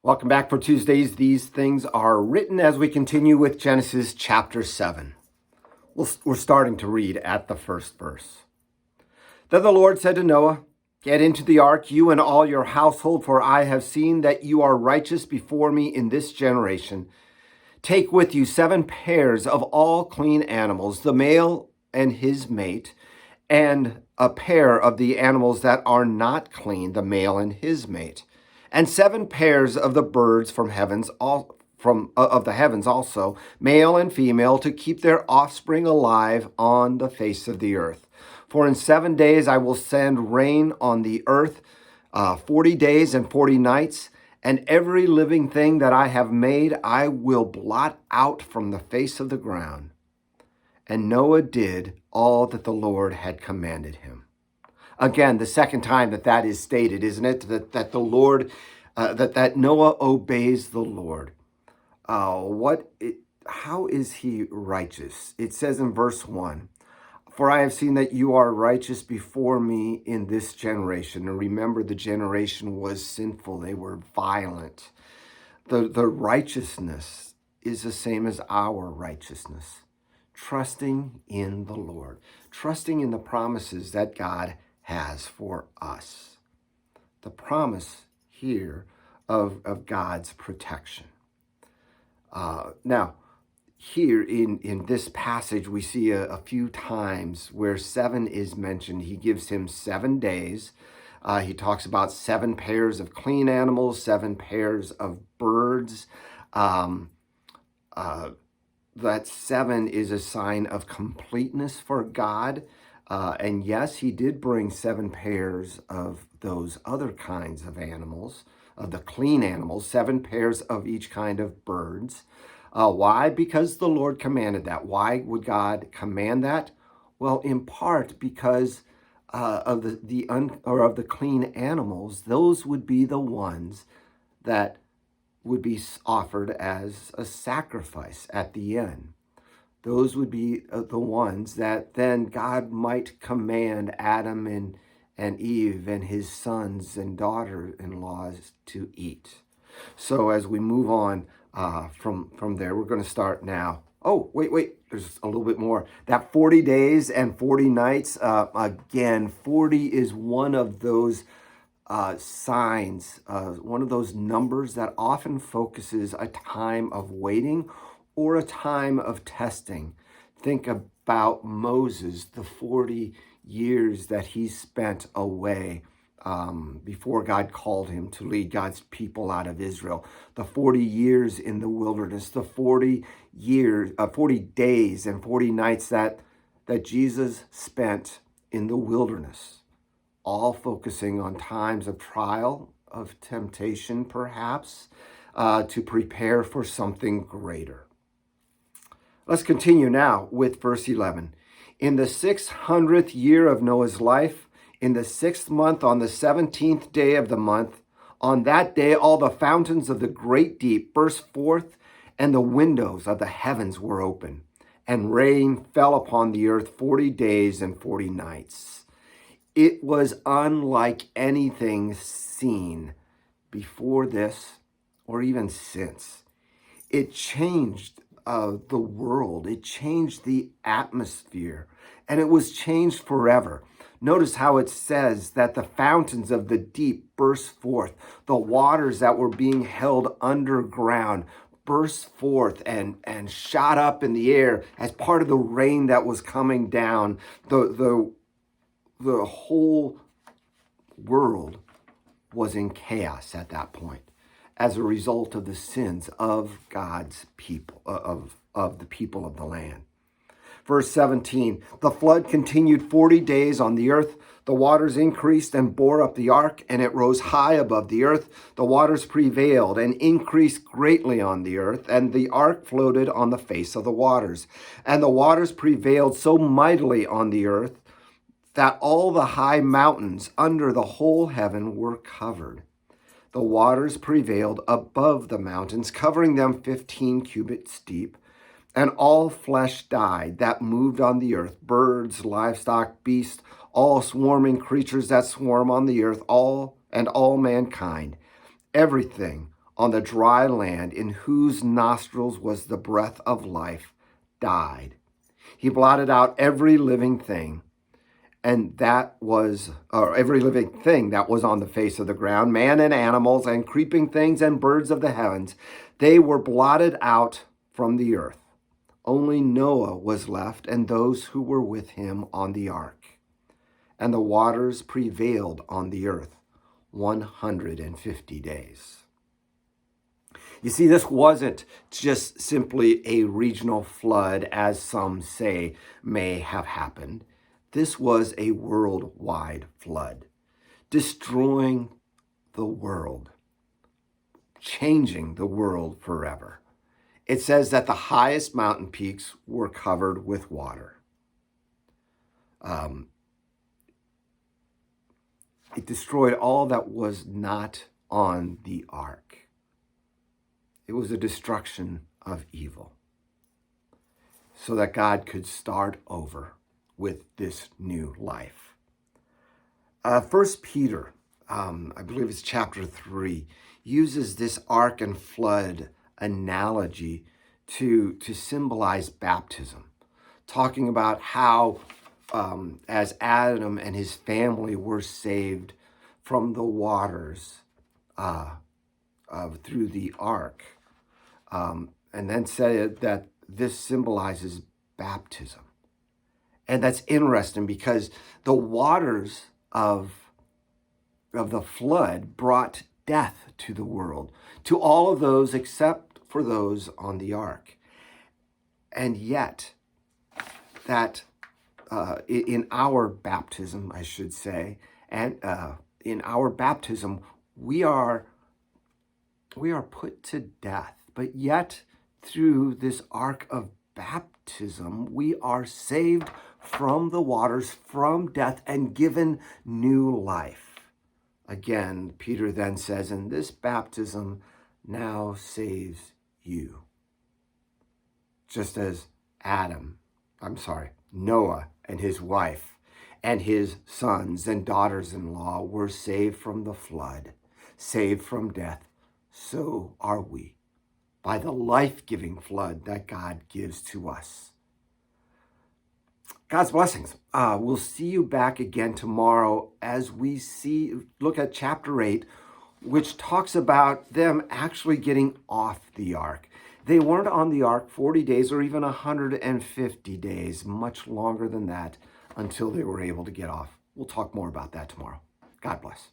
Welcome back for Tuesdays. These things are written as we continue with Genesis chapter 7. We're starting to read at the first verse. Then the Lord said to Noah, "Get into the ark, you and all your household, for I have seen that you are righteous before me in this generation. Take with you 7 pairs of all clean animals, the male and his mate, and a pair of the animals that are not clean, the male and his mate, and 7 pairs of the birds from the heavens also, male and female, to keep their offspring alive on the face of the earth. For in 7 days I will send rain on the earth, 40 days and 40 nights, and every living thing that I have made I will blot out from the face of the ground." And Noah did all that the Lord had commanded him. Again, the second time that is stated, isn't it? That the Lord, that Noah obeys the Lord. How is he righteous? It says in verse 1, "For I have seen that you are righteous before me in this generation." And remember, the generation was sinful. They were violent. The righteousness is the same as our righteousness. Trusting in the Lord. Trusting in the promises that God has for us. The promise here of God's protection. Now, here in this passage, we see a few times where 7 is mentioned. He gives him 7 days. He talks about 7 pairs of clean animals, 7 pairs of birds. That 7 is a sign of completeness for God. And yes, he did bring 7 pairs of those other kinds of animals, of the clean animals, 7 pairs of each kind of birds. Why? Because the Lord commanded that. Why would God command that? Well, in part because of the clean animals. Those would be the ones that would be offered as a sacrifice at the end. Those would be the ones that then God might command Adam and Eve and his sons and daughter-in-laws to eat. So as we move on from there, we're going to start now. Oh, wait, there's a little bit more. That 40 days and 40 nights, again, 40 is one of those signs, one of those numbers that often focuses a time of waiting or a time of testing. Think about Moses, the 40 years that he spent away before God called him to lead God's people out of Israel. The 40 years in the wilderness, the 40 days and 40 nights that Jesus spent in the wilderness, all focusing on times of trial, of temptation perhaps, to prepare for something greater. Let's continue now with verse 11. "In the 600th year of Noah's life, in the 6th month, on the 17th day of the month, on that day all the fountains of the great deep burst forth, and the windows of the heavens were open, and rain fell upon the earth 40 days and 40 nights. It was unlike anything seen before this or even since. It changed the world. It changed the atmosphere, and it was changed forever. Notice how it says that the fountains of the deep burst forth. The waters that were being held underground burst forth and shot up in the air as part of the rain that was coming down. The whole world was in chaos at that point, as a result of the sins of God's people, of the people of the land. Verse 17, "The flood continued 40 days on the earth. The waters increased and bore up the ark, and it rose high above the earth. The waters prevailed and increased greatly on the earth, and the ark floated on the face of the waters. And the waters prevailed so mightily on the earth that all the high mountains under the whole heaven were covered. The waters prevailed above the mountains, covering them 15 cubits deep, and all flesh died that moved on the earth, birds, livestock, beasts, all swarming creatures that swarm on the earth, all mankind. Everything, on the dry land, in whose nostrils was the breath of life, died. He blotted out every living thing, every living thing that was on the face of the ground, man and animals and creeping things and birds of the heavens. They were blotted out from the earth. Only Noah was left and those who were with him on the ark. And the waters prevailed on the earth 150 days. You see, this wasn't just simply a regional flood, as some say may have happened. This was a worldwide flood, destroying the world, changing the world forever. It says that the highest mountain peaks were covered with water. It destroyed all that was not on the ark. It was a destruction of evil, so that God could start over with this new life. 1 Peter, I believe it's chapter 3, uses this ark and flood analogy to symbolize baptism, talking about how as Adam and his family were saved from the waters through the ark, and then said that this symbolizes baptism. And that's interesting because the waters of the flood brought death to the world, to all of those except for those on the ark. And yet, that in our baptism, I should say, and in our baptism, we are put to death. But yet, through this ark of baptism, we are saved from the waters, from death, and given new life. Again, Peter then says, and this baptism now saves you. Just as Noah and his wife and his sons and daughters-in-law were saved from the flood, saved from death, so are we, by the life-giving flood that God gives to us. God's blessings. We'll see you back again tomorrow as we look at chapter 8, which talks about them actually getting off the ark. They weren't on the ark 40 days or even 150 days, much longer than that, until they were able to get off. We'll talk more about that tomorrow. God bless.